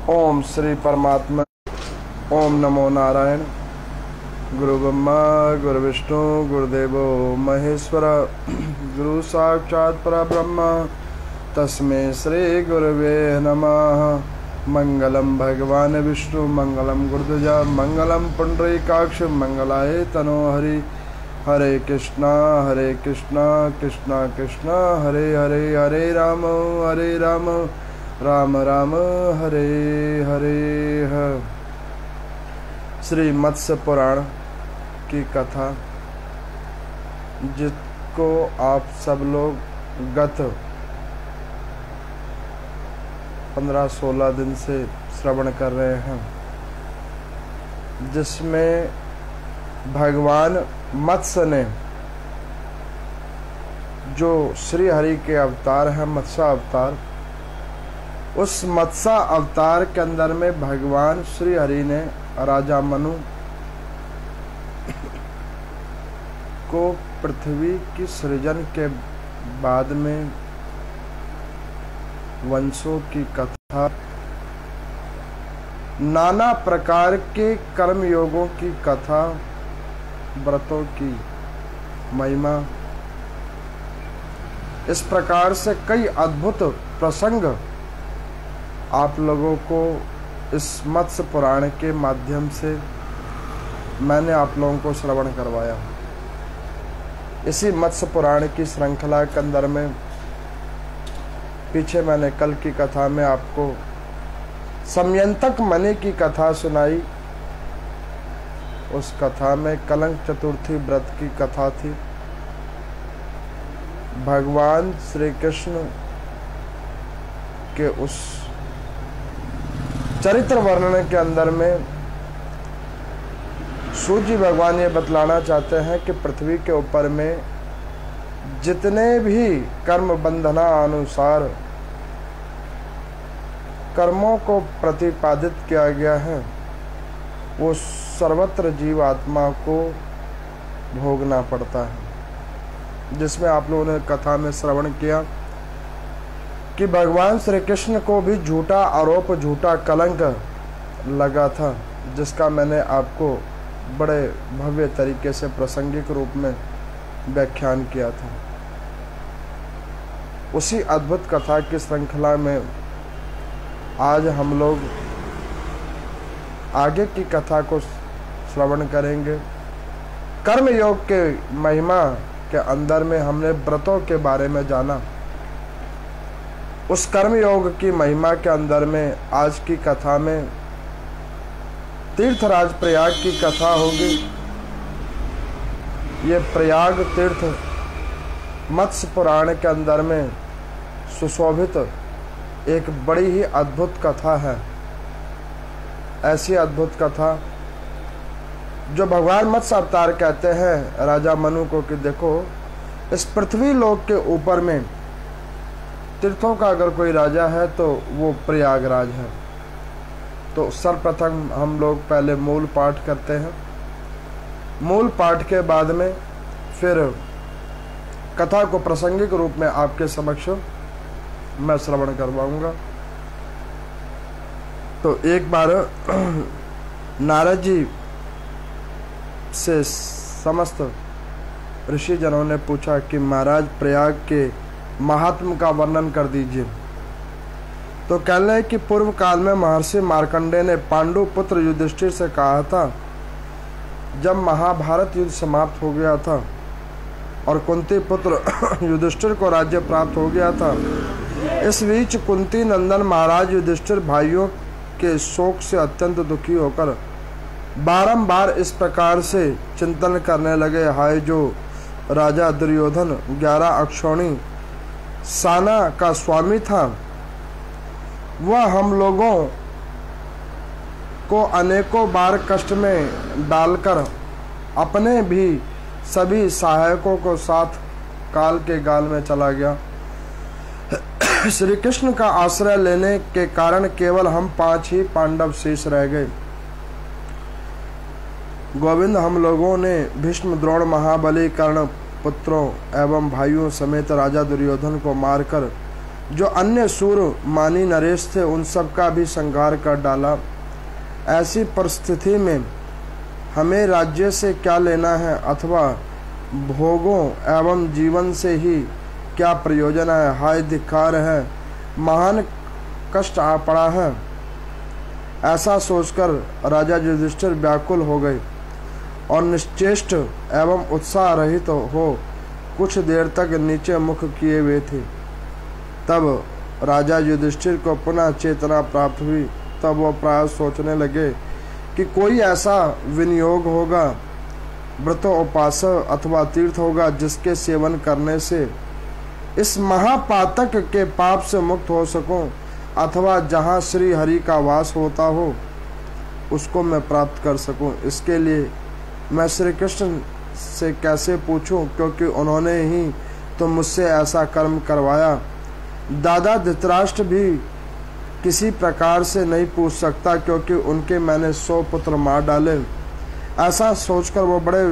ओम श्री परमात्मा। ओम नमो नारायण। गुरु ब्रह्मा गुरु विष्णु गुरुदेवो महेश्वर। गुरु साक्षात् परब्रह्म तस्मै श्री गुरवे नमः। मंगलम भगवान विष्णु मंगलम गुरुध्वजा मंगलम पुंडरीकाक्ष मंगलाय तनोहरि। हरे कृष्णा कृष्णा कृष्णा हरे हरे, हरे राम राम राम हरे हरे। श्री मत्स्य पुराण की कथा जिसको आप सब लोग गत 15-16 दिन से श्रवण कर रहे हैं, जिसमें भगवान मत्स्य ने जो श्री हरि के अवतार हैं, मत्स्य अवतार, उस मत्स्य अवतार के अंदर में भगवान श्री हरि ने राजा मनु को पृथ्वी की सृजन के बाद में वंशों की कथा, नाना प्रकार के कर्म योगों की कथा, व्रतों की महिमा, इस प्रकार से कई अद्भुत प्रसंग आप लोगों को इस मत्स्य पुराण के माध्यम से मैंने आप लोगों को श्रवण करवाया। इसी मत्स्य पुराण की श्रृंखला के अंदर में पीछे मैंने कल की कथा में आपको समयंतक मणि की कथा सुनाई। उस कथा में कलंक चतुर्थी व्रत की कथा थी। भगवान श्री कृष्ण के उस चरित्र वर्णन के अंदर में सूर्य भगवान ये बतलाना चाहते हैं कि पृथ्वी के ऊपर में जितने भी कर्म बंधना अनुसार कर्मों को प्रतिपादित किया गया है, वो सर्वत्र जीव आत्मा को भोगना पड़ता है। जिसमें आप लोगों ने कथा में श्रवण किया कि भगवान श्री कृष्ण को भी झूठा आरोप, झूठा कलंक लगा था, जिसका मैंने आपको बड़े भव्य तरीके से प्रासंगिक रूप में व्याख्यान किया था। उसी अद्भुत कथा की श्रृंखला में आज हम लोग आगे की कथा को श्रवण करेंगे। कर्म योग के महिमा के अंदर में हमने व्रतों के बारे में जाना। उस कर्म योग की महिमा के अंदर में आज की कथा में तीर्थराज प्रयाग की कथा होगी। ये प्रयाग तीर्थ मत्स्य पुराण के अंदर में सुशोभित एक बड़ी ही अद्भुत कथा है। ऐसी अद्भुत कथा जो भगवान मत्स्य अवतार कहते हैं राजा मनु को कि देखो, इस पृथ्वी लोक के ऊपर में तीर्थों का अगर कोई राजा है तो वो प्रयागराज है। तो सर्वप्रथम हम लोग पहले मूल पाठ करते हैं। मूल पाठ के बाद में फिर कथा को प्रासंगिक रूप में आपके समक्ष मैं श्रवण करवाऊंगा। तो एक बार नारद जी से समस्त ऋषि जनों ने पूछा कि महाराज प्रयाग के महात्म का वर्णन कर दीजिए। तो कहने लगे कि पूर्व काल में महर्षि मार्कंडेय ने पांडु पुत्र युधिष्ठिर से कहा था, जब महाभारत युद्ध समाप्त हो गया था और कुंती पुत्र युधिष्ठिर को राज्य प्राप्त हो गया था, इस बीच कुंती नंदन महाराज युधिष्ठिर भाइयों के शोक से अत्यंत दुखी होकर बारंबार इस प्रकार से चिंतन करने लगे, हाय जो राजा दुर्योधन 11 अक्षौणी साना का स्वामी था, वह हम लोगों को अनेकों बार कष्ट में डालकर अपने भी सभी सहायकों को साथ काल के गाल में चला गया। श्री कृष्ण का आश्रय लेने के कारण केवल हम 5 ही पांडव शेष रह गए। गोविंद, हम लोगों ने भीष्म, द्रोण, महाबली, कर्ण पुत्रों एवं भाइयों समेत राजा दुर्योधन को मारकर जो अन्य सूर मानी नरेश थे उन सब का भी संहार कर डाला। ऐसी परिस्थिति में हमें राज्य से क्या लेना है अथवा भोगों एवं जीवन से ही क्या प्रयोजन है। हाय धिक्कार है, महान कष्ट आ पड़ा है। ऐसा सोचकर राजा युधिष्ठिर व्याकुल हो गए और निश्चेष्ट एवं उत्साह रहित हो कुछ देर तक नीचे मुख किए हुए थे। तब राजा युधिष्ठिर को पुनः चेतना प्राप्त हुई। तब वो प्राय सोचने लगे कि कोई ऐसा विनियोग होगा, व्रत उपास अथवा तीर्थ होगा जिसके सेवन करने से इस महापातक के पाप से मुक्त हो सकूं, अथवा जहाँ श्री हरि का वास होता हो उसको मैं प्राप्त कर सकूं। इसके लिए मैं श्री कृष्ण से कैसे पूछूं, क्योंकि उन्होंने ही तो मुझसे ऐसा कर्म करवाया। दादा धृतराष्ट्र भी किसी प्रकार से नहीं पूछ सकता, क्योंकि उनके मैंने 100 पुत्र मार डाले। ऐसा सोचकर वो बड़े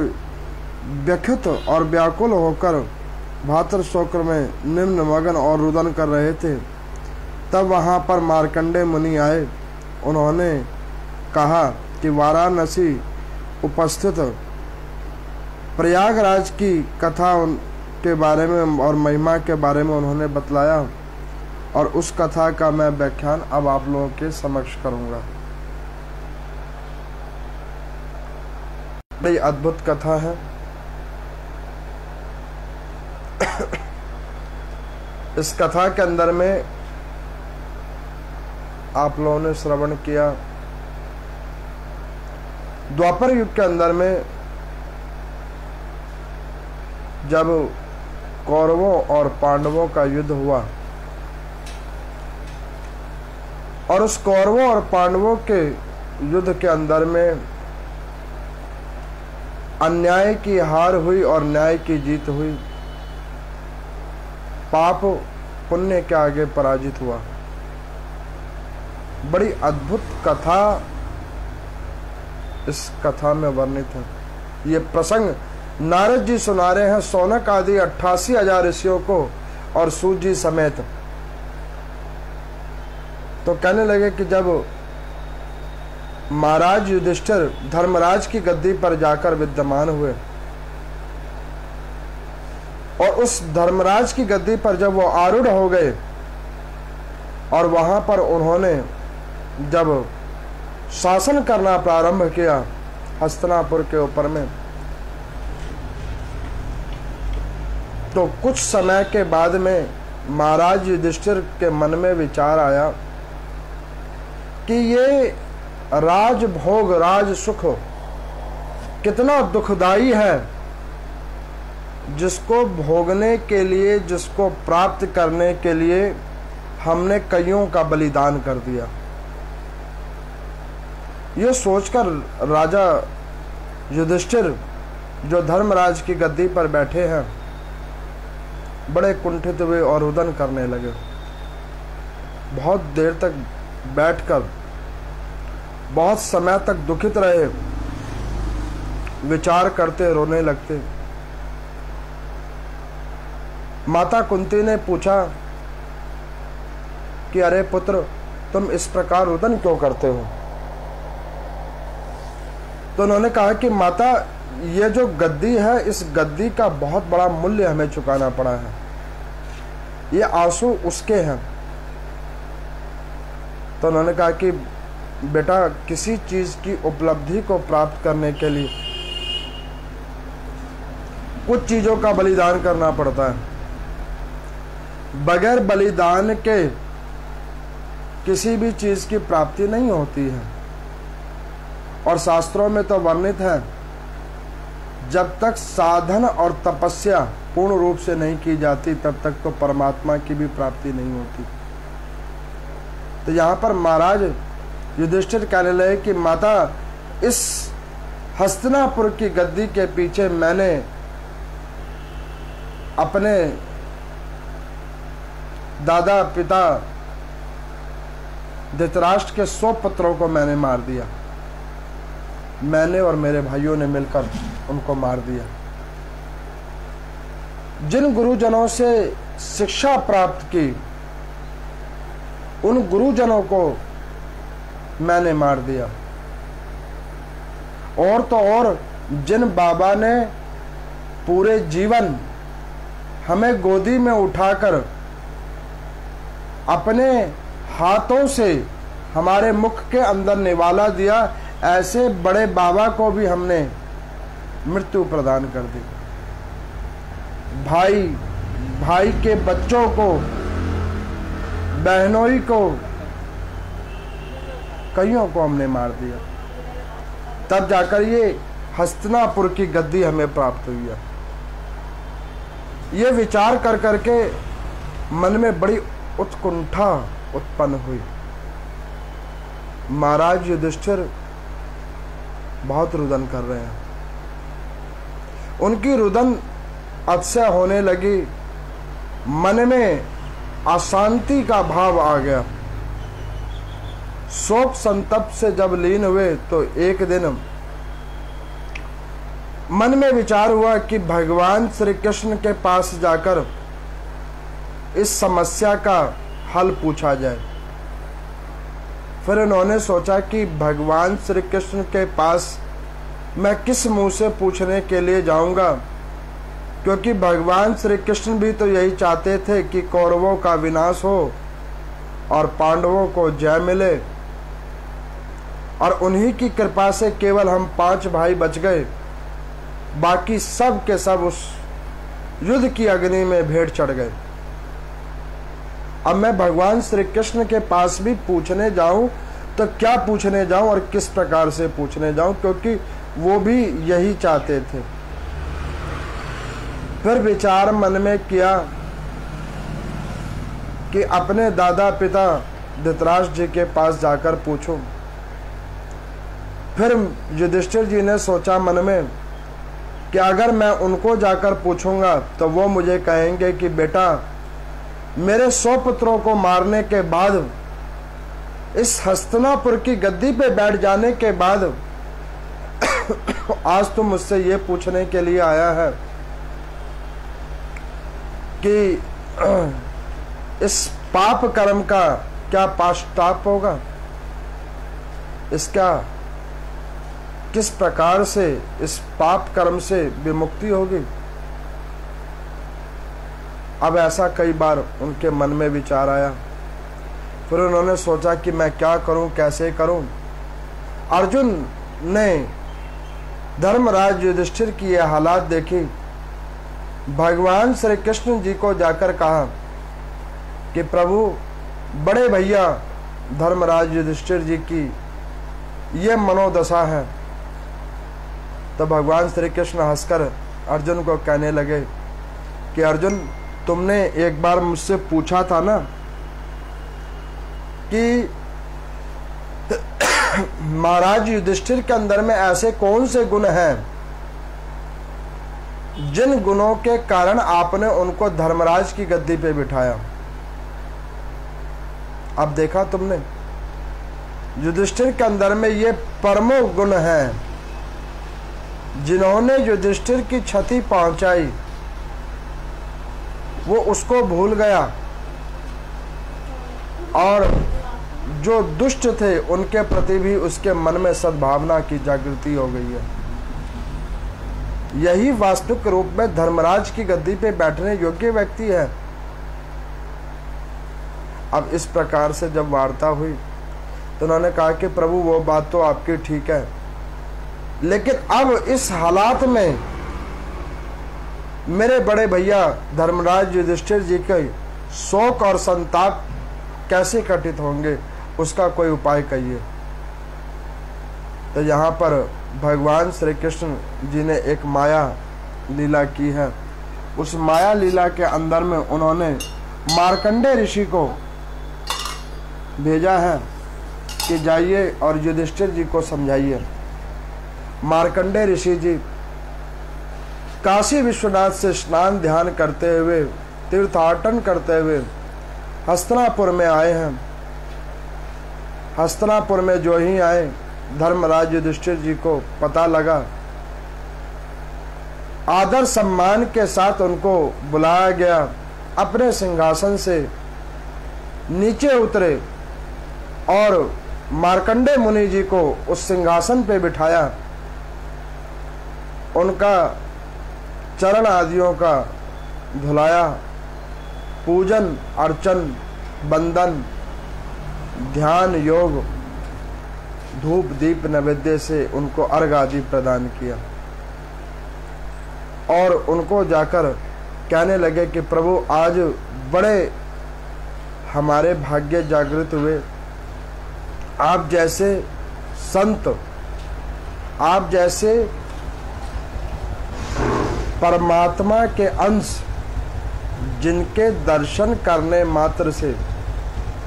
व्यथित और व्याकुल होकर भातर शोक में निम्न मगन और रुदन कर रहे थे। तब वहाँ पर मार्कंडे मुनि आए। उन्होंने कहा कि वाराणसी उपस्थित प्रयागराज की कथा के बारे में और महिमा के बारे में उन्होंने बतलाया, और उस कथा का मैं व्याख्यान अब आप लोगों के समक्ष करूंगा। बड़ी अद्भुत कथा है। इस कथा के अंदर में आप लोगों ने श्रवण किया, द्वापर युग के अंदर में जब कौरवों और पांडवों का युद्ध हुआ और उस कौरवों और पांडवों के युद्ध के अंदर में अन्याय की हार हुई और न्याय की जीत हुई। पाप पुण्य के आगे पराजित हुआ। बड़ी अद्भुत कथा इस कथा में वर्णित है। ये प्रसंग नारद जी सुना रहे हैं सौनक आदि 88,000 ऋषियों को और सूत जी समेत। तो कहने लगे कि जब महाराज युधिष्ठिर धर्मराज की गद्दी पर जाकर विद्यमान हुए और उस धर्मराज की गद्दी पर जब वो आरूढ़ हो गए और वहां पर उन्होंने जब शासन करना प्रारंभ किया हस्तिनापुर के ऊपर में, तो कुछ समय के बाद में महाराज युधिष्ठिर के मन में विचार आया कि ये राज भोग राज सुख कितना दुखदाई है, जिसको भोगने के लिए, जिसको प्राप्त करने के लिए हमने कईयों का बलिदान कर दिया। ये सोचकर राजा युधिष्ठिर जो धर्मराज की गद्दी पर बैठे हैं बड़े कुंठित हुए और रुदन करने लगे। बहुत देर तक बैठकर बहुत समय तक दुखित रहे, विचार करते रोने लगते। माता कुंती ने पूछा कि अरे पुत्र, तुम इस प्रकार रुदन क्यों करते हो? तो उन्होंने कहा कि माता, ये जो गद्दी है, इस गद्दी का बहुत बड़ा मूल्य हमें चुकाना पड़ा है। ये आंसू उसके हैं। तो उन्होंने कहा कि बेटा, किसी चीज की उपलब्धि को प्राप्त करने के लिए कुछ चीजों का बलिदान करना पड़ता है। बगैर बलिदान के किसी भी चीज की प्राप्ति नहीं होती है। और शास्त्रों में तो वर्णित है, जब तक साधन और तपस्या पूर्ण रूप से नहीं की जाती तब तक तो परमात्मा की भी प्राप्ति नहीं होती। तो यहाँ पर महाराज युधिष्ठिर कहने लगे कि माता, इस हस्तिनापुर की गद्दी के पीछे मैंने अपने दादा पिता धृतराष्ट्र के 100 पुत्रों को मैंने मार दिया। मैंने और मेरे भाइयों ने मिलकर उनको मार दिया। जिन गुरुजनों से शिक्षा प्राप्त की, उन गुरुजनों को मैंने मार दिया। और तो और जिन बाबा ने पूरे जीवन हमें गोदी में उठाकर अपने हाथों से हमारे मुख के अंदर निवाला दिया, ऐसे बड़े बाबा को भी हमने मृत्यु प्रदान कर दी। भाई भाई के बच्चों को, बहनोई को, कईयों को हमने मार दिया। तब जाकर ये हस्तिनापुर की गद्दी हमें प्राप्त हुई है। ये विचार कर करके मन में बड़ी उत्कंठा उत्पन्न हुई। महाराज युधिष्ठिर बहुत रुदन कर रहे हैं। उनकी रुदन अतिशय होने लगी, मन में अशांति का भाव आ गया। शोक संतप से जब लीन हुए तो एक दिन मन में विचार हुआ कि भगवान श्री कृष्ण के पास जाकर इस समस्या का हल पूछा जाए। फिर उन्होंने सोचा कि भगवान श्री कृष्ण के पास मैं किस मुंह से पूछने के लिए जाऊंगा, क्योंकि भगवान श्री कृष्ण भी तो यही चाहते थे कि कौरवों का विनाश हो और पांडवों को जय मिले, और उन्हीं की कृपा से केवल हम 5 भाई बच गए, बाकी सब के सब उस युद्ध की अग्नि में भेंट चढ़ गए। अब मैं भगवान श्री कृष्ण के पास भी पूछने जाऊं तो क्या पूछने जाऊं और किस प्रकार से पूछने जाऊं, क्योंकि वो भी यही चाहते थे। फिर विचार मन में किया कि अपने दादा पिता धृतराष्ट्र जी के पास जाकर पूछूं। फिर युधिष्ठिर जी ने सोचा मन में कि अगर मैं उनको जाकर पूछूंगा तो वो मुझे कहेंगे कि बेटा, मेरे 100 पुत्रों को मारने के बाद, इस हस्तिनापुर की गद्दी पे बैठ जाने के बाद आज तुम मुझसे ये पूछने के लिए आया है कि इस पाप कर्म का क्या पश्चाताप होगा, इसका किस प्रकार से इस पाप कर्म से विमुक्ति होगी। अब ऐसा कई बार उनके मन में विचार आया। फिर उन्होंने सोचा कि मैं क्या करूं, कैसे करूं। अर्जुन ने धर्मराज युधिष्ठिर की यह हालात देखी, भगवान श्री कृष्ण जी को जाकर कहा कि प्रभु, बड़े भैया धर्मराज युधिष्ठिर जी की ये मनोदशा है। तो भगवान श्री कृष्ण हंसकर अर्जुन को कहने लगे कि अर्जुन, तुमने एक बार मुझसे पूछा था ना कि महाराज युधिष्ठिर के अंदर में ऐसे कौन से गुण हैं जिन गुणों के कारण आपने उनको धर्मराज की गद्दी पे बिठाया। अब देखा तुमने, युधिष्ठिर के अंदर में ये परमो गुण हैं जिन्होंने युधिष्ठिर की क्षति पहुंचाई, वो उसको भूल गया, और जो दुष्ट थे उनके प्रति भी उसके मन में सद्भावना की जागृति हो गई है। यही वास्तविक रूप में धर्मराज की गद्दी पे बैठने योग्य व्यक्ति है। अब इस प्रकार से जब वार्ता हुई तो उन्होंने कहा कि प्रभु, वो बात तो आपकी ठीक है, लेकिन अब इस हालात में मेरे बड़े भैया धर्मराज युधिष्ठिर जी के शोक और संताप कैसे घटित होंगे, उसका कोई उपाय कहिए। तो यहाँ पर भगवान श्री कृष्ण जी ने एक माया लीला की है। उस माया लीला के अंदर में उन्होंने मार्कंडेय ऋषि को भेजा है कि जाइए और युधिष्ठिर जी को समझाइए। मार्कंडेय ऋषि जी काशी विश्वनाथ से स्नान ध्यान करते हुए, तीर्थाटन करते हुए हस्तिनापुर में आए हैं। हस्तिनापुर में जो ही आए, धर्मराज युधिष्ठिर जी को पता लगा, आदर सम्मान के साथ उनको बुलाया गया। अपने सिंहासन से नीचे उतरे और मार्कंडे मुनि जी को उस सिंहासन पे बिठाया, उनका चरण आदियों का धुलाया, पूजन अर्चन वंदन ध्यान योग धूप दीप नैवेद्य से उनको अर्घ आदि प्रदान किया और उनको जाकर कहने लगे कि प्रभु आज बड़े हमारे भाग्य जागृत हुए, आप जैसे संत, आप जैसे परमात्मा के अंश जिनके दर्शन करने मात्र से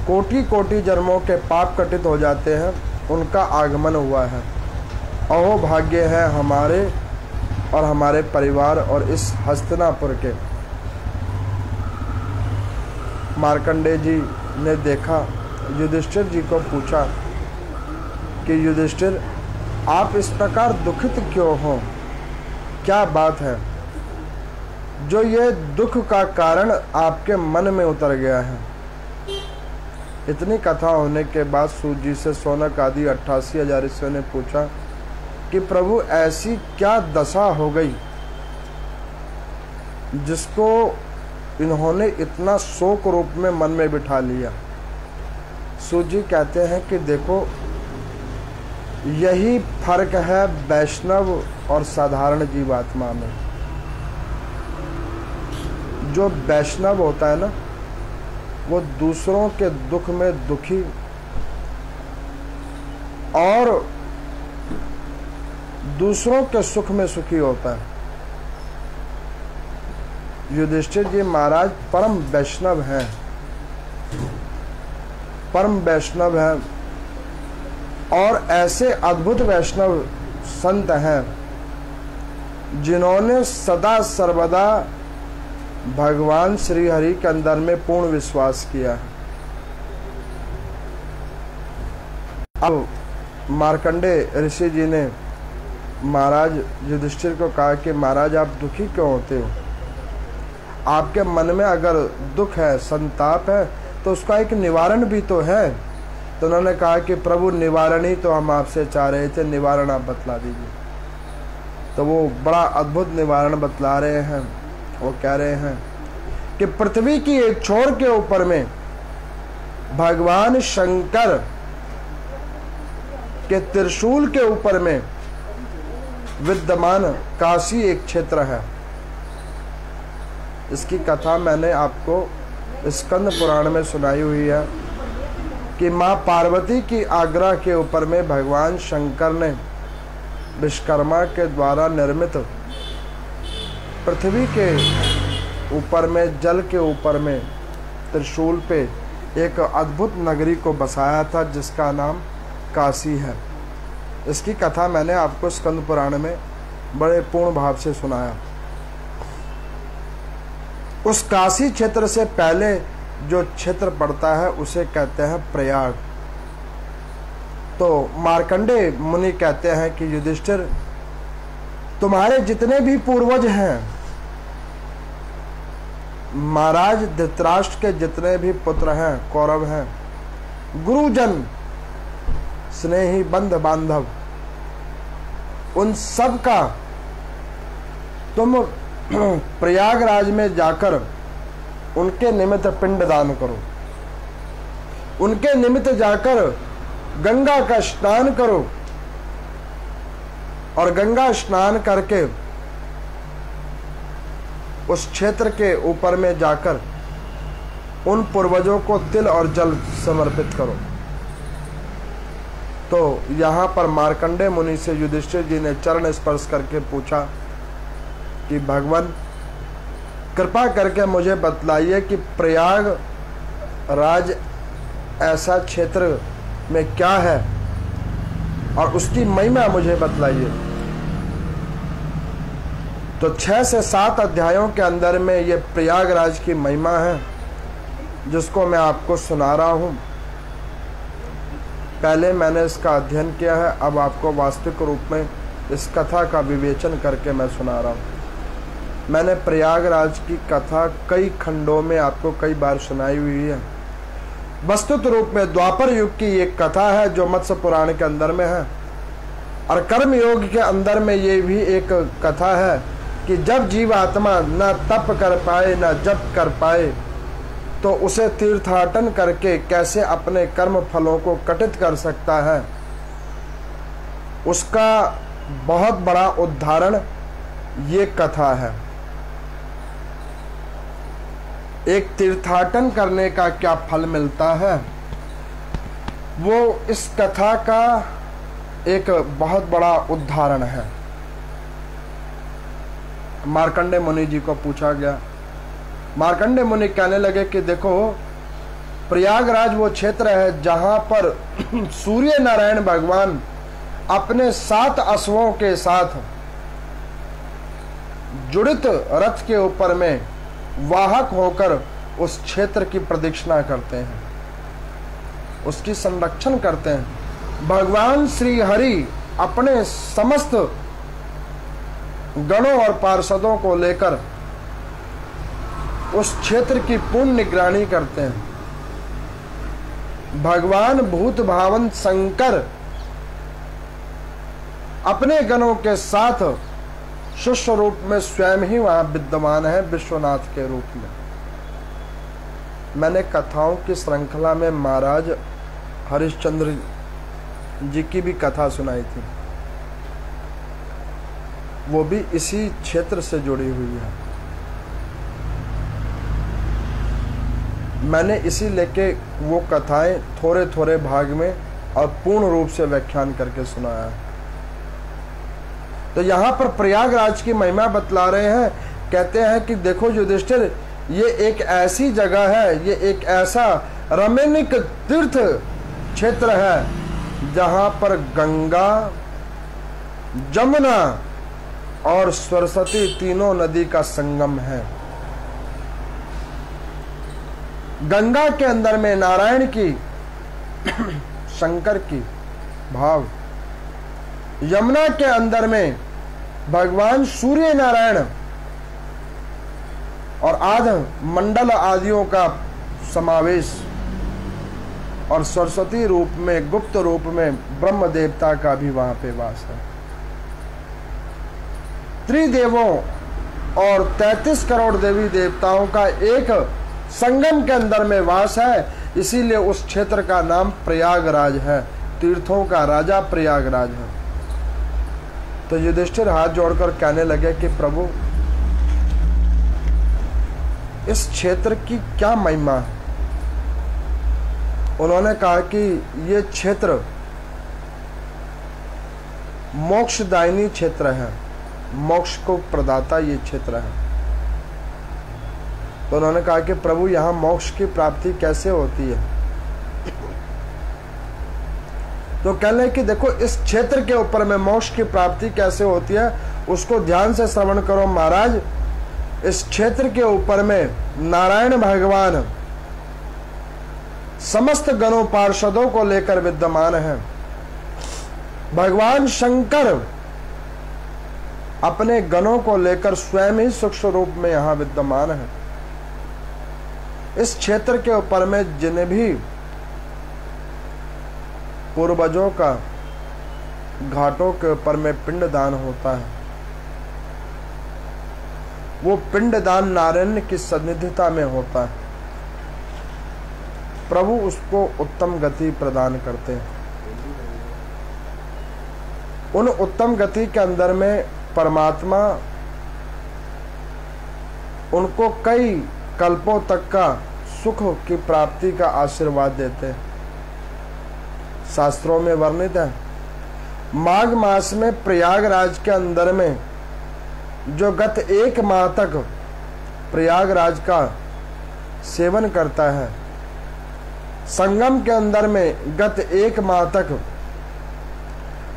कोटि कोटि जन्मों के पाप कटित हो जाते हैं, उनका आगमन हुआ है। अहो भाग्य है हमारे और हमारे परिवार और इस हस्तिनापुर के। मार्कंडेय जी ने देखा, युधिष्ठिर जी को पूछा कि युधिष्ठिर आप इस प्रकार दुखित क्यों हो, क्या बात है जो ये दुख का कारण आपके मन में उतर गया है। इतनी कथा होने के बाद सूत जी से शौनक आदि 88,000 ऋषियों ने पूछा कि प्रभु ऐसी क्या दशा हो गई जिसको इन्होंने इतना शोक रूप में मन में बिठा लिया। सूत जी कहते हैं कि देखो, यही फर्क है वैष्णव और साधारण जीवात्मा में। जो वैष्णव होता है ना, वो दूसरों के दुख में दुखी और दूसरों के सुख में सुखी होता है। युधिष्ठिर जी महाराज परम वैष्णव हैं, परम वैष्णव हैं और ऐसे अद्भुत वैष्णव संत हैं जिन्होंने सदा सर्वदा भगवान श्री हरि के अंदर में पूर्ण विश्वास किया है। अब मार्कंडे ऋषि जी ने महाराज युधिष्ठिर को कहा कि महाराज आप दुखी क्यों होते हो, आपके मन में अगर दुख है, संताप है, तो उसका एक निवारण भी तो है। तो उन्होंने कहा कि प्रभु निवारण ही तो हम आपसे चाह रहे थे, निवारण आप बतला दीजिए। तो वो बड़ा अद्भुत निवारण बतला रहे हैं। वो कह रहे हैं कि पृथ्वी की एक छोर के ऊपर में भगवान शंकर के त्रिशूल के ऊपर में विद्यमान काशी एक क्षेत्र है। इसकी कथा मैंने आपको स्कंद पुराण में सुनाई हुई है कि माँ पार्वती की आज्ञा के ऊपर में भगवान शंकर ने विश्वकर्मा के द्वारा निर्मित पृथ्वी के ऊपर में, जल के ऊपर में त्रिशूल पे एक अद्भुत नगरी को बसाया था जिसका नाम काशी है। इसकी कथा मैंने आपको स्कंद पुराण में बड़े पूर्ण भाव से सुनाया। उस काशी क्षेत्र से पहले जो क्षेत्र पड़ता है उसे कहते हैं प्रयाग। तो मार्कंडे मुनि कहते हैं कि युधिष्ठिर, तुम्हारे जितने भी पूर्वज हैं, महाराज धृतराष्ट्र के जितने भी पुत्र हैं, कौरव हैं, गुरुजन, स्नेही बंध बांधव, उन सब का तुम प्रयागराज में जाकर उनके निमित्त पिंडदान करो, उनके निमित्त जाकर गंगा का स्नान करो और गंगा स्नान करके उस क्षेत्र के ऊपर में जाकर उन पूर्वजों को तिल और जल समर्पित करो। तो यहाँ पर मार्कंडे मुनि से युधिष्ठिर जी ने चरण स्पर्श करके पूछा कि भगवान कृपा करके मुझे बतलाइए कि प्रयाग राज ऐसा क्षेत्र में क्या है और उसकी महिमा मुझे बतलाइए। तो 6 से 7 अध्यायों के अंदर में ये प्रयागराज की महिमा है जिसको मैं आपको सुना रहा हूँ। पहले मैंने इसका अध्ययन किया है, अब आपको वास्तविक रूप में इस कथा का विवेचन करके मैं सुना रहा हूँ। मैंने प्रयागराज की कथा कई खंडों में आपको कई बार सुनाई हुई है वस्तुत रूप में द्वापर युग की एक कथा है जो मत्स्य पुराण के अंदर में है। और कर्म योग के अंदर में ये भी एक कथा है कि जब जीव आत्मा न तप कर पाए न जप कर पाए तो उसे तीर्थाटन करके कैसे अपने कर्म फलों को कटित कर सकता है, उसका बहुत बड़ा उदाहरण ये कथा है। एक तीर्थाटन करने का क्या फल मिलता है, वो इस कथा का एक बहुत बड़ा उदाहरण है। मार्कंडेय मुनि जी को पूछा गया। मार्कंडेय मुनि कहने लगे कि देखो, प्रयागराज वो क्षेत्र है जहां पर सूर्य नारायण भगवान अपने 7 अश्वों के साथ जुड़ित रथ के ऊपर में वाहक होकर उस क्षेत्र की प्रदक्षिणा करते हैं, उसकी संरक्षण करते हैं। भगवान श्री हरि अपने समस्त गणों और पार्षदों को लेकर उस क्षेत्र की पूर्ण निगरानी करते हैं। भगवान भूत भावन शंकर अपने गणों के साथ शिष्य रूप में स्वयं ही वहां विद्यमान है, विश्वनाथ के रूप में। मैंने कथाओं की श्रृंखला में महाराज हरिश्चंद्र जी की भी कथा सुनाई थी, वो भी इसी क्षेत्र से जुड़ी हुई है। मैंने इसी लेके वो कथाएं थोड़े थोड़े भाग में और पूर्ण रूप से व्याख्यान करके सुनाया है। तो यहाँ पर प्रयागराज की महिमा बतला रहे हैं। कहते हैं कि देखो युधिष्ठिर, ये एक ऐसी जगह है, ये एक ऐसा रमणीक तीर्थ क्षेत्र है जहाँ पर गंगा, जमुना और सरस्वती तीनों नदी का संगम है। गंगा के अंदर में नारायण की शंकर की भाव, यमुना के अंदर में भगवान सूर्य नारायण और आध मंडल आदियों का समावेश, और सरस्वती रूप में, गुप्त रूप में ब्रह्म देवता का भी वहां पे वास है। त्रिदेवों और 33 करोड़ देवी देवताओं का एक संगम के अंदर में वास है, इसीलिए उस क्षेत्र का नाम प्रयागराज है। तीर्थों का राजा प्रयागराज है। तो युधिष्ठिर हाथ जोड़कर कहने लगे कि प्रभु, इस क्षेत्र की क्या महिमा है। उन्होंने कहा कि ये क्षेत्र मोक्षदायिनी क्षेत्र है, मोक्ष को प्रदाता ये क्षेत्र है। तो उन्होंने कहा कि प्रभु, यहां मोक्ष की प्राप्ति कैसे होती है। तो कहने कि देखो, इस क्षेत्र के ऊपर में मोक्ष की प्राप्ति कैसे होती है उसको ध्यान से श्रवण करो महाराज। इस क्षेत्र के ऊपर में नारायण भगवान समस्त गणों पार्षदों को लेकर विद्यमान है। भगवान शंकर अपने गणों को लेकर स्वयं ही सूक्ष्म रूप में यहां विद्यमान है। इस क्षेत्र के ऊपर में जिन्हें भी पूर्वजों का घाटों के ऊपर में पिंडदान होता है, वो पिंडदान नारायण की सन्निधिता में होता है। प्रभु उसको उत्तम गति प्रदान करते हैं। उन उत्तम गति के अंदर में परमात्मा उनको कई कल्पों तक का सुख की प्राप्ति का आशीर्वाद देते हैं। शास्त्रों में वर्णित है, माघ मास में प्रयागराज के अंदर में जो गत 1 माह तक प्रयागराज का सेवन करता है, संगम के अंदर में गत 1 माह तक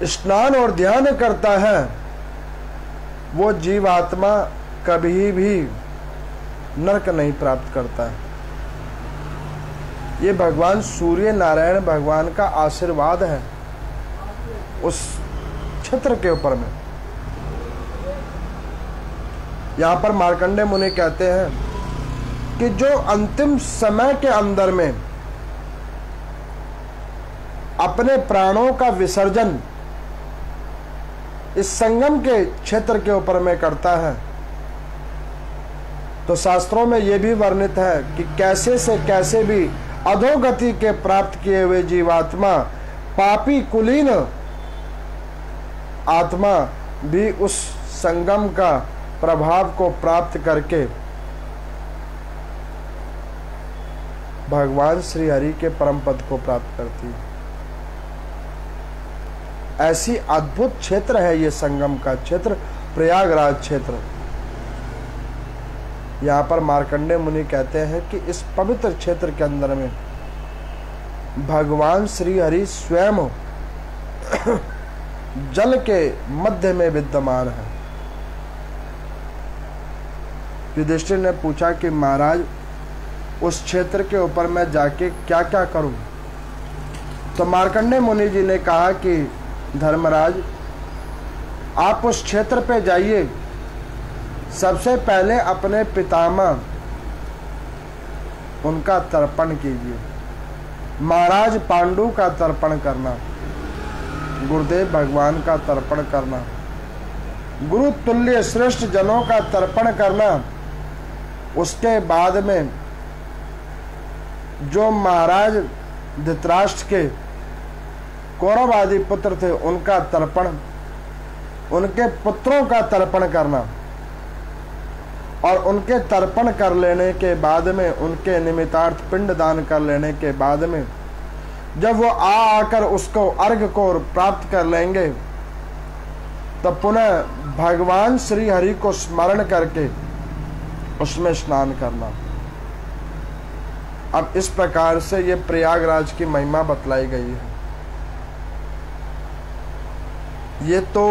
स्नान और ध्यान करता है, वो जीवात्मा कभी भी नरक नहीं प्राप्त करता है। ये भगवान सूर्य नारायण भगवान का आशीर्वाद है उस क्षेत्र के ऊपर में। यहां पर मार्कंडेय मुनि कहते हैं कि जो अंतिम समय के अंदर में अपने प्राणों का विसर्जन इस संगम के क्षेत्र के ऊपर में करता है, तो शास्त्रों में यह भी वर्णित है कि कैसे से कैसे भी अधोगति के प्राप्त किए हुए जीवात्मा, पापी कुलीन आत्मा भी उस संगम का प्रभाव को प्राप्त करके भगवान श्री हरि के परम पद को प्राप्त करती है। ऐसी अद्भुत क्षेत्र है ये संगम का क्षेत्र, प्रयागराज क्षेत्र। यहाँ पर मार्कंडेय मुनि कहते हैं कि इस पवित्र क्षेत्र के अंदर में भगवान श्री हरि स्वयं जल के मध्य में विद्यमान है। युधिष्ठिर ने पूछा कि महाराज उस क्षेत्र के ऊपर मैं जाके क्या क्या करूं? तो मार्कंडेय मुनि जी ने कहा कि धर्मराज, आप उस क्षेत्र पे जाइए, सबसे पहले अपने पितामह उनका तर्पण कीजिए। महाराज पांडु का तर्पण करना, गुरुदेव भगवान का तर्पण करना, गुरु तुल्य श्रेष्ठ जनों का तर्पण करना। उसके बाद में जो महाराज धृतराष्ट्र के कौरव आदि पुत्र थे उनका तर्पण, उनके पुत्रों का तर्पण करना, और उनके तर्पण कर लेने के बाद में, उनके निमित्तार्थ पिंड दान कर लेने के बाद में, जब वो आकर उसको अर्घ को प्राप्त कर लेंगे, तो पुनः भगवान श्री हरि को स्मरण करके उसमें स्नान करना। अब इस प्रकार से ये प्रयागराज की महिमा बतलाई गई है। ये तो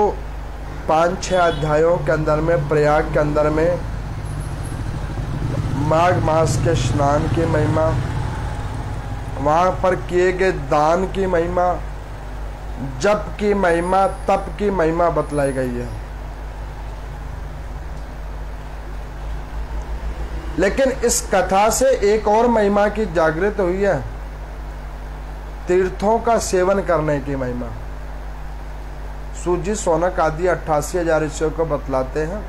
5-6 अध्यायों के अंदर में प्रयाग के अंदर में माघ मास के स्नान की महिमा, वहां पर किए गए दान की महिमा, जप की महिमा, तप की महिमा बतलाई गई है। लेकिन इस कथा से एक और महिमा की जागृत हुई है, तीर्थों का सेवन करने की महिमा। सूजी सोनक आदि 88,000 ऋषियों को बतलाते हैं,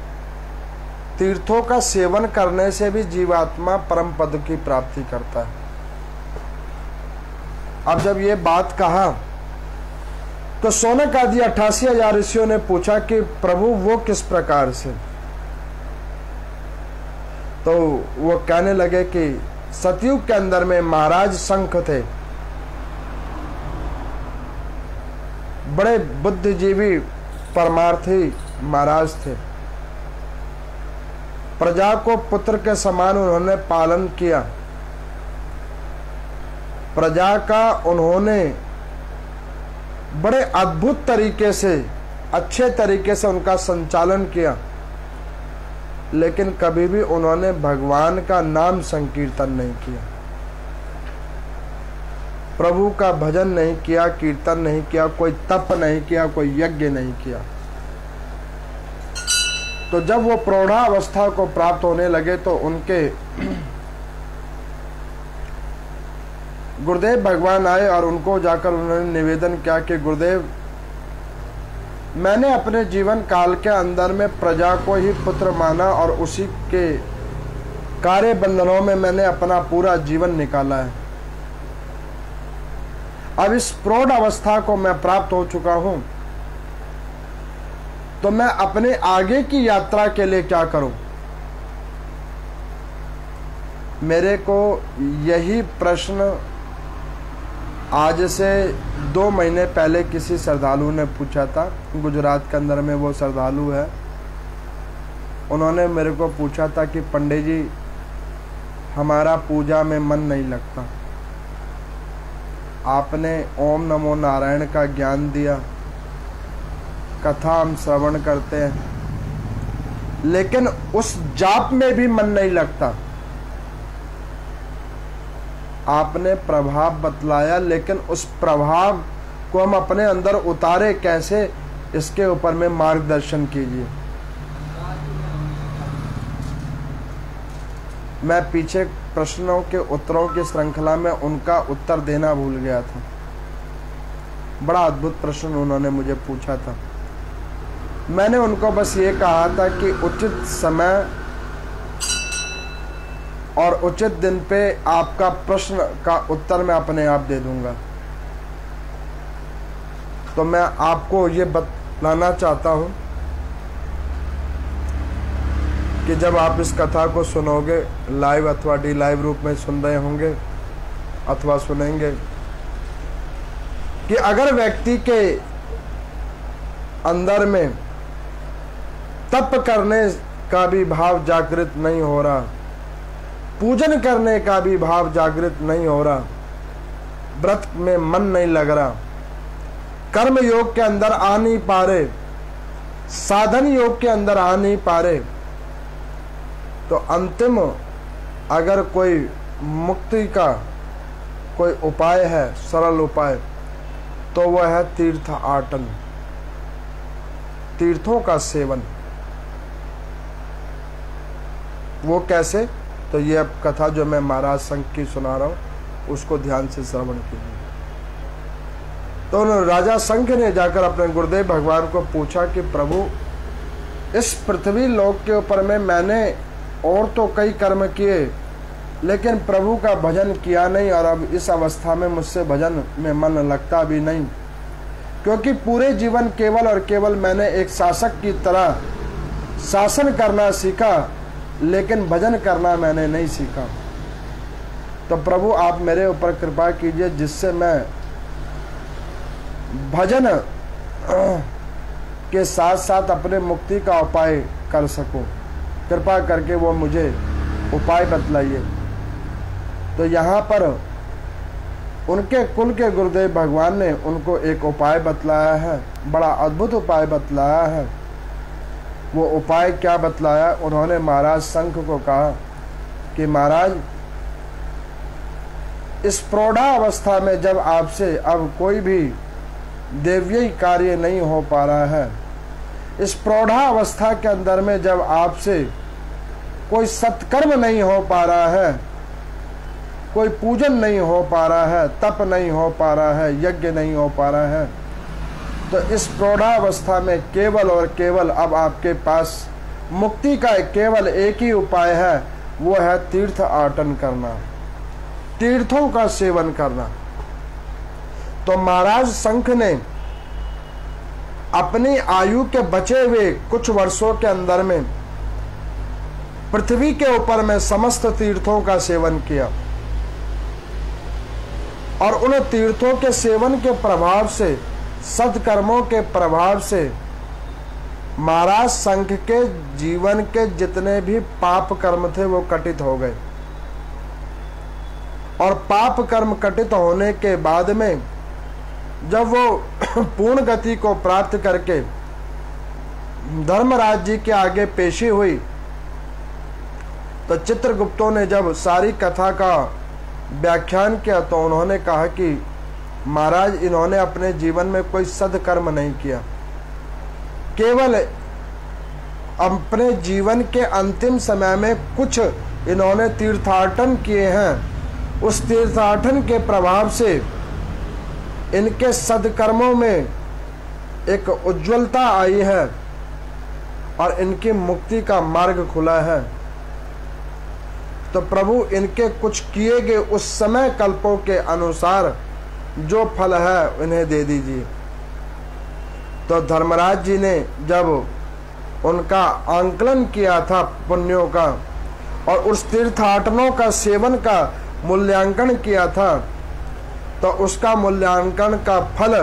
तीर्थों का सेवन करने से भी जीवात्मा परम पद की प्राप्ति करता है। अब जब ये बात कहा तो सोनक आदि 88,000 ऋषियों ने पूछा कि प्रभु वो किस प्रकार से? तो वो कहने लगे कि सतयुग के अंदर में महाराज शंख थे, बड़े बुद्धिजीवी परमार्थी महाराज थे। प्रजा को पुत्र के समान उन्होंने पालन किया, प्रजा का उन्होंने बड़े अद्भुत तरीके से, अच्छे तरीके से उनका संचालन किया। लेकिन कभी भी उन्होंने भगवान का नाम संकीर्तन नहीं किया, प्रभु का भजन नहीं किया, कीर्तन नहीं किया, कोई तप नहीं किया, कोई यज्ञ नहीं किया। तो जब वो प्रौढ़ावस्था को प्राप्त होने लगे तो उनके गुरुदेव भगवान आए और उनको जाकर उन्होंने निवेदन किया कि गुरुदेव, मैंने अपने जीवन काल के अंदर में प्रजा को ही पुत्र माना और उसी के कार्य बंधनों में मैंने अपना पूरा जीवन निकाला है। अब इस प्रौढ़ अवस्था को मैं प्राप्त हो चुका हूं, तो मैं अपने आगे की यात्रा के लिए क्या करूं? मेरे को यही प्रश्न आज से 2 महीने पहले किसी श्रद्धालु ने पूछा था। गुजरात के अंदर में वो श्रद्धालु है, उन्होंने मेरे को पूछा था कि पंडित जी, हमारा पूजा में मन नहीं लगता, आपने ओम नमो नारायण का ज्ञान दिया, कथा हम श्रवण करते हैं, लेकिन उस जाप में भी मन नहीं लगता। आपने प्रभाव बतलाया, लेकिन उस प्रभाव को हम अपने अंदर उतारे कैसे, इसके ऊपर में मार्गदर्शन कीजिए। मैं पीछे प्रश्नों के उत्तरों की श्रृंखला में उनका उत्तर देना भूल गया था। बड़ा अद्भुत प्रश्न उन्होंने मुझे पूछा था। मैंने उनको बस ये कहा था कि उचित समय और उचित दिन पे आपका प्रश्न का उत्तर मैं अपने आप दे दूंगा। तो मैं आपको ये बताना चाहता हूं कि जब आप इस कथा को सुनोगे, लाइव अथवा डी लाइव रूप में सुन रहे होंगे अथवा सुनेंगे, कि अगर व्यक्ति के अंदर में तप करने का भी भाव जागृत नहीं हो रहा, पूजन करने का भी भाव जागृत नहीं हो रहा, व्रत में मन नहीं लग रहा, कर्म योग के अंदर आ नहीं पा रहे, साधन योग के अंदर आ नहीं पा रहे, तो अंतिम अगर कोई मुक्ति का कोई उपाय है, सरल उपाय, तो वह है तीर्थ आटन, तीर्थों का सेवन। वो कैसे? तो ये अब कथा जो मैं महाराज संघ की सुना रहा हूं उसको ध्यान से श्रवण कीजिए। तो राजा संघ ने जाकर अपने गुरुदेव भगवान को पूछा कि प्रभु, इस पृथ्वी लोक के ऊपर में मैंने और तो कई कर्म किए, लेकिन प्रभु का भजन किया नहीं, और अब इस अवस्था में मुझसे भजन में मन लगता भी नहीं, क्योंकि पूरे जीवन केवल और केवल मैंने एक शासक की तरह शासन करना सीखा, लेकिन भजन करना मैंने नहीं सीखा। तो प्रभु आप मेरे ऊपर कृपा कीजिए, जिससे मैं भजन के साथ साथ अपने मुक्ति का उपाय कर सकूं। कृपा करके वो मुझे उपाय बतलाइए। तो यहाँ पर उनके कुल के गुरुदेव भगवान ने उनको एक उपाय बतलाया है, बड़ा अद्भुत उपाय बतलाया है। वो उपाय क्या बतलाया? उन्होंने महाराज संघ को कहा कि महाराज, इस प्रौढ़ा अवस्था में जब आपसे अब कोई भी देवीय कार्य नहीं हो पा रहा है, इस प्रौढ़ा अवस्था के अंदर में जब आपसे कोई सत्कर्म नहीं हो पा रहा है, कोई पूजन नहीं हो पा रहा है, तप नहीं हो पा रहा है, यज्ञ नहीं हो पा रहा है, तो इस प्रौढ़ावस्था में केवल और केवल अब आपके पास मुक्ति का केवल एक ही उपाय है, वो है तीर्थ आटन करना, तीर्थों का सेवन करना। तो महाराज संघ ने अपनी आयु के बचे हुए कुछ वर्षों के अंदर में पृथ्वी के ऊपर में समस्त तीर्थों का सेवन किया, और उन तीर्थों के सेवन के प्रभाव से, सत्कर्मों के प्रभाव से महाराज संघ के जीवन के जितने भी पाप कर्म थे वो कटित हो गए। और पाप कर्म कटित होने के बाद में जब वो पूर्ण गति को प्राप्त करके धर्मराज जी के आगे पेशी हुई, तो चित्रगुप्तों ने जब सारी कथा का व्याख्यान किया तो उन्होंने कहा कि महाराज, इन्होंने अपने जीवन में कोई सदकर्म नहीं किया, केवल अपने जीवन के अंतिम समय में कुछ इन्होंने तीर्थाटन किए हैं। उस तीर्थाटन के प्रभाव से इनके सदकर्मों में एक उज्ज्वलता आई है और इनकी मुक्ति का मार्ग खुला है। तो प्रभु इनके कुछ किए गए उस समय कल्पों के अनुसार जो फल है इन्हें दे दीजिए। तो धर्मराज जी ने जब उनका आंकलन किया था पुण्यों का और उस तीर्थाटनों का सेवन का मूल्यांकन किया था, तो उसका मूल्यांकन का फल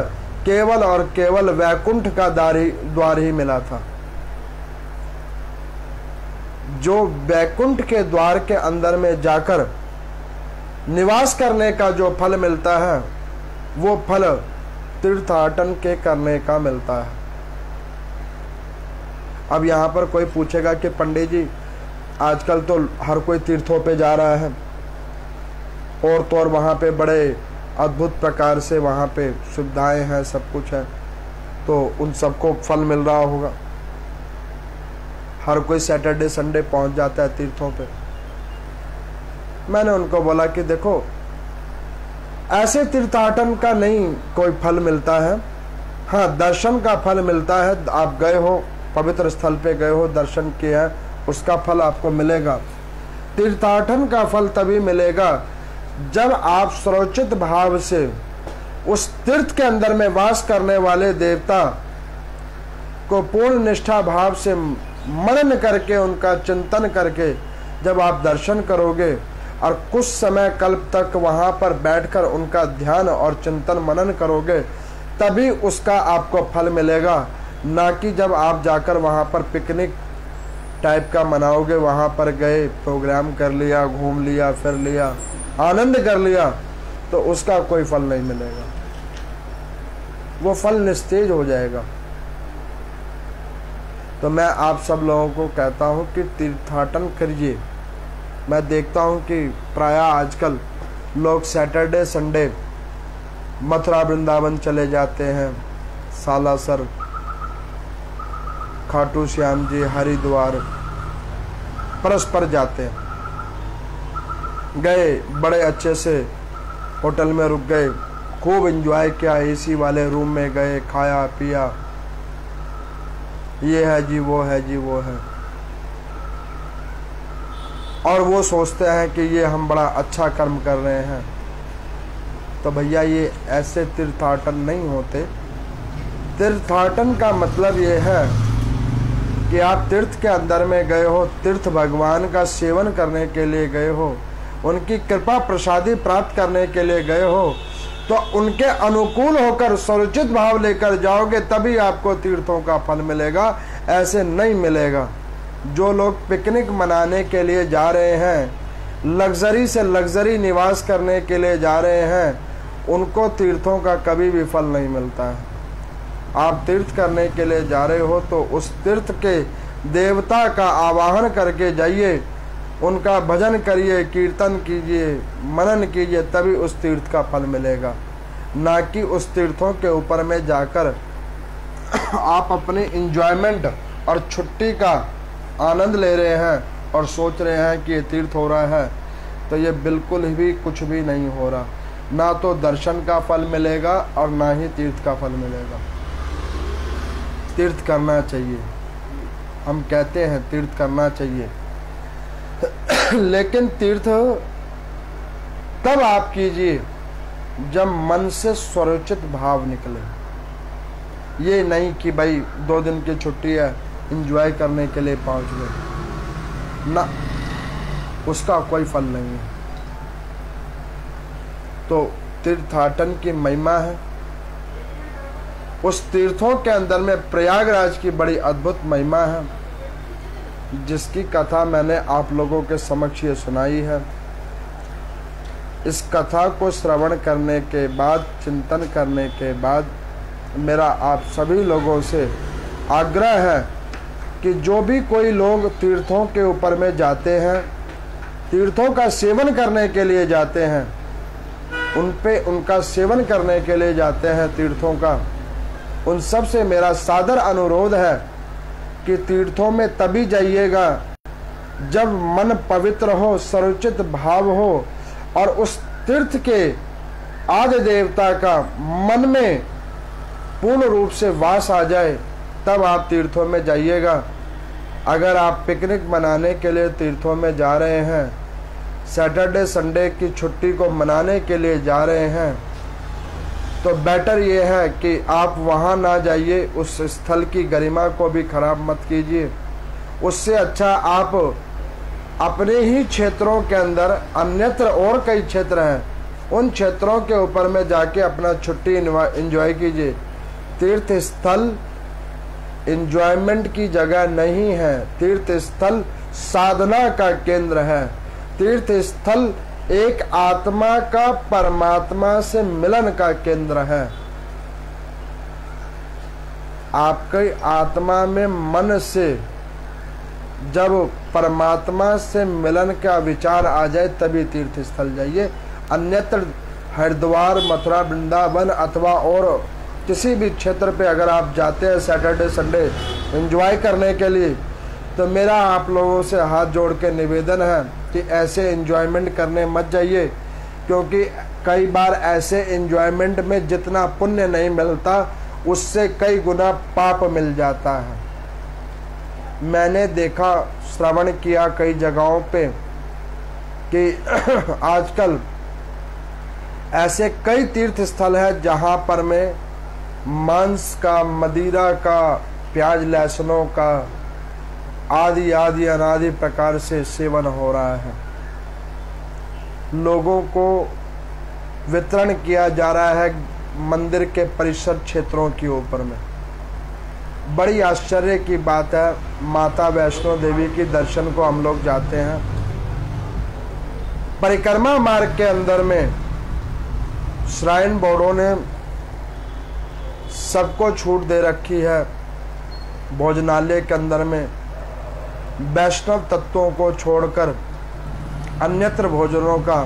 केवल और केवल वैकुंठ का द्वार ही मिला था। जो वैकुंठ के द्वार के अंदर में जाकर निवास करने का जो फल मिलता है, वो फल तीर्थाटन के करने का मिलता है। अब यहाँ पर कोई पूछेगा कि पंडित जी, आजकल तो हर कोई तीर्थों पे जा रहा है और तो और वहाँ पे बड़े अद्भुत प्रकार से वहाँ पे सुविधाएं हैं, सब कुछ है, तो उन सबको फल मिल रहा होगा। हर कोई सैटरडे संडे पहुँच जाता है तीर्थों पे। मैंने उनको बोला कि देखो, ऐसे तीर्थाटन का नहीं कोई फल मिलता है। हाँ, दर्शन का फल मिलता है। आप गए हो, पवित्र स्थल पे गए हो, दर्शन किया है, उसका फल आपको मिलेगा। तीर्थाटन का फल तभी मिलेगा जब आप सर्वोचित भाव से उस तीर्थ के अंदर में वास करने वाले देवता को पूर्ण निष्ठा भाव से मनन करके, उनका चिंतन करके जब आप दर्शन करोगे और कुछ समय कल्प तक वहाँ पर बैठकर उनका ध्यान और चिंतन मनन करोगे, तभी उसका आपको फल मिलेगा। ना कि जब आप जाकर वहाँ पर पिकनिक टाइप का मनाओगे, वहाँ पर गए, प्रोग्राम कर लिया, घूम लिया, फिर लिया, आनंद कर लिया, तो उसका कोई फल नहीं मिलेगा। वो फल निस्तेज हो जाएगा। तो मैं आप सब लोगों को कहता हूँ कि तीर्थाटन करिए। मैं देखता हूँ कि प्रायः आजकल लोग सैटरडे संडे मथुरा वृंदावन चले जाते हैं, सालासर, खाटू श्याम जी, हरिद्वार परस्पर जाते हैं। गए, बड़े अच्छे से होटल में रुक गए, खूब एंजॉय किया, एसी वाले रूम में गए, खाया पिया, ये है जी, वो है जी, वो है, और वो सोचते हैं कि ये हम बड़ा अच्छा कर्म कर रहे हैं। तो भैया, ये ऐसे तीर्थाटन नहीं होते। तीर्थाटन का मतलब ये है कि आप तीर्थ के अंदर में गए हो, तीर्थ भगवान का सेवन करने के लिए गए हो, उनकी कृपा प्रसादी प्राप्त करने के लिए गए हो, तो उनके अनुकूल होकर सर्वोचित भाव लेकर जाओगे, तभी आपको तीर्थों का फल मिलेगा। ऐसे नहीं मिलेगा। जो लोग पिकनिक मनाने के लिए जा रहे हैं, लग्जरी से लग्जरी निवास करने के लिए जा रहे हैं, उनको तीर्थों का कभी भी फल नहीं मिलता है। आप तीर्थ करने के लिए जा रहे हो तो उस तीर्थ के देवता का आवाहन करके जाइए, उनका भजन करिए, कीर्तन कीजिए, मनन कीजिए, तभी उस तीर्थ का फल मिलेगा। ना कि उस तीर्थों के ऊपर में जाकर आप अपनी इंजॉयमेंट और छुट्टी का आनंद ले रहे हैं और सोच रहे हैं कि ये तीर्थ हो रहा है। तो ये बिल्कुल भी कुछ भी नहीं हो रहा। ना तो दर्शन का फल मिलेगा और ना ही तीर्थ का फल मिलेगा। तीर्थ करना चाहिए, हम कहते हैं तीर्थ करना चाहिए, लेकिन तीर्थ तब आप कीजिए जब मन से स्वरोचित भाव निकले। ये नहीं कि भाई 2 दिन की छुट्टी है, एंजॉय करने के लिए पहुंच गए, ना, उसका कोई फल नहीं है। तो तीर्थाटन की महिमा है। उस तीर्थों के अंदर में प्रयागराज की बड़ी अद्भुत महिमा है, जिसकी कथा मैंने आप लोगों के समक्ष ये सुनाई है। इस कथा को श्रवण करने के बाद, चिंतन करने के बाद, मेरा आप सभी लोगों से आग्रह है कि जो भी कोई लोग तीर्थों के ऊपर में जाते हैं, तीर्थों का सेवन करने के लिए जाते हैं, उन पे उनका सेवन करने के लिए जाते हैं तीर्थों का, उन सब से मेरा सादर अनुरोध है कि तीर्थों में तभी जाइएगा जब मन पवित्र हो, सर्वोचित भाव हो और उस तीर्थ के आदि देवता का मन में पूर्ण रूप से वास आ जाए, तब आप तीर्थों में जाइएगा। अगर आप पिकनिक मनाने के लिए तीर्थों में जा रहे हैं, सैटरडे संडे की छुट्टी को मनाने के लिए जा रहे हैं, तो बेटर ये है कि आप वहाँ ना जाइए, उस स्थल की गरिमा को भी खराब मत कीजिए। उससे अच्छा आप अपने ही क्षेत्रों के अंदर, अन्यत्र और कई क्षेत्र हैं, उन क्षेत्रों के ऊपर में जाके अपना छुट्टी एंजॉय कीजिए। तीर्थ स्थल एंजॉयमेंट की जगह नहीं है, तीर्थ स्थल साधना का केंद्र है। तीर्थ स्थल एक आत्मा का परमात्मा से मिलन का केंद्र है। आपकी आत्मा में मन से जब परमात्मा से मिलन का विचार आ जाए, तभी तीर्थ स्थल जाइए। अन्यत्र हरिद्वार, मथुरा, वृंदावन अथवा और किसी भी क्षेत्र पे अगर आप जाते हैं सैटरडे संडे एंजॉय करने के लिए, तो मेरा आप लोगों से हाथ जोड़ के निवेदन है कि ऐसे एंजॉयमेंट करने मत जाइए। क्योंकि कई बार ऐसे एंजॉयमेंट में जितना पुण्य नहीं मिलता उससे कई गुना पाप मिल जाता है। मैंने देखा, श्रवण किया कई जगहों पे कि आजकल ऐसे कई तीर्थ स्थल है जहां पर में मांस का, मदिरा का, प्याज लहसुनों का आदि आदि अनादि प्रकार से सेवन हो रहा है। लोगों को वितरण किया जा रहा है मंदिर के परिसर क्षेत्रों के ऊपर में। बड़ी आश्चर्य की बात है, माता वैष्णो देवी के दर्शन को हम लोग जाते हैं, परिक्रमा मार्ग के अंदर में श्राइन बोर्डों ने सबको छूट दे रखी है। भोजनालय के अंदर में वैष्णव तत्वों को छोड़कर अन्यत्र भोजनों का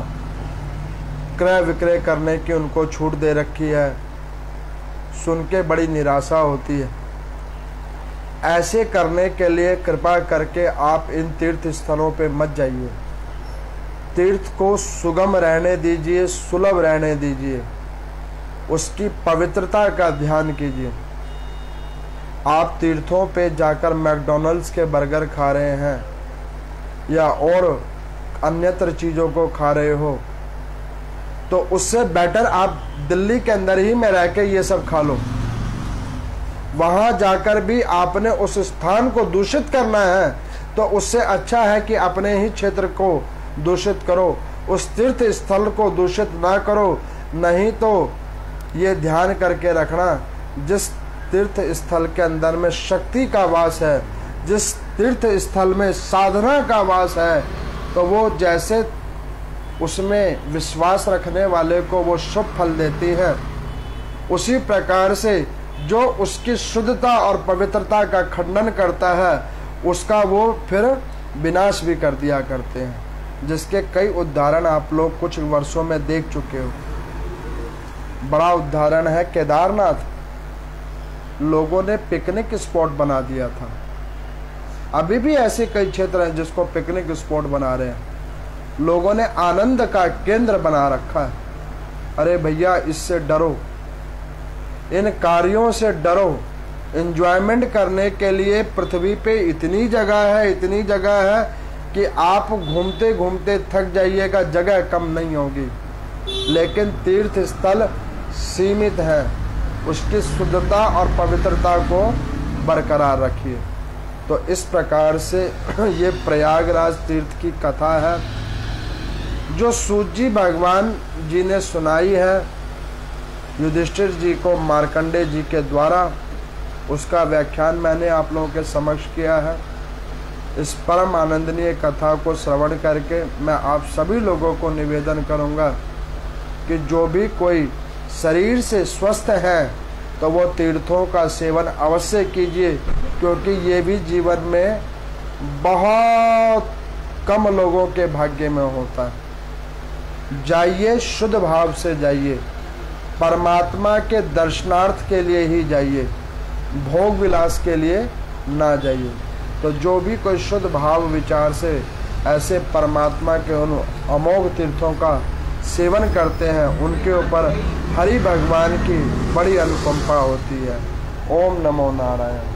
क्रय विक्रय करने की उनको छूट दे रखी है। सुन के बड़ी निराशा होती है। ऐसे करने के लिए कृपा करके आप इन तीर्थ स्थलों पे मत जाइए। तीर्थ को सुगम रहने दीजिए, सुलभ रहने दीजिए, उसकी पवित्रता का ध्यान कीजिए। आप तीर्थों पे जाकर मैकडॉनल्ड्स के बर्गर खा रहे हैं या और अन्यत्र चीज़ों को खा रहे हो, तो उससे बेटर आप दिल्ली के अंदर ही में रह के ये सब खा लो। वहां जाकर भी आपने उस स्थान को दूषित करना है तो उससे अच्छा है कि अपने ही क्षेत्र को दूषित करो, उस तीर्थ स्थल को दूषित ना करो। नहीं तो ये ध्यान करके रखना, जिस तीर्थ स्थल के अंदर में शक्ति का वास है, जिस तीर्थ स्थल में साधना का वास है, तो वो जैसे उसमें विश्वास रखने वाले को वो शुभ फल देती है, उसी प्रकार से जो उसकी शुद्धता और पवित्रता का खंडन करता है उसका वो फिर विनाश भी कर दिया करते हैं, जिसके कई उदाहरण आप लोग कुछ वर्षों में देख चुके हो। बड़ा उदाहरण है केदारनाथ, लोगों ने पिकनिक स्पॉट बना दिया था। अभी भी ऐसे कई क्षेत्र हैं जिसको पिकनिक स्पॉट बना रहे हैं, लोगों ने आनंद का केंद्र बना रखा है। अरे भैया, इससे डरो, इन कार्यों से डरो। एंजॉयमेंट करने के लिए पृथ्वी पे इतनी जगह है, इतनी जगह है कि आप घूमते घूमते थक जाइएगा, जगह कम नहीं होगी। लेकिन तीर्थ स्थल सीमित है, उसकी शुद्धता और पवित्रता को बरकरार रखिए। तो इस प्रकार से ये प्रयागराज तीर्थ की कथा है जो सूत जी भगवान जी ने सुनाई है युधिष्ठिर जी को मार्कंडे जी के द्वारा। उसका व्याख्यान मैंने आप लोगों के समक्ष किया है। इस परम आनंदनीय कथा को श्रवण करके मैं आप सभी लोगों को निवेदन करूंगा कि जो भी कोई शरीर से स्वस्थ है तो वो तीर्थों का सेवन अवश्य कीजिए, क्योंकि ये भी जीवन में बहुत कम लोगों के भाग्य में होता है। जाइए, शुद्ध भाव से जाइए, परमात्मा के दर्शनार्थ के लिए ही जाइए, भोग विलास के लिए ना जाइए। तो जो भी कोई शुद्ध भाव विचार से ऐसे परमात्मा के उन अमोघ तीर्थों का सेवन करते हैं, उनके ऊपर हरि भगवान की बड़ी अनुकंपा होती है। ओम नमो नारायण।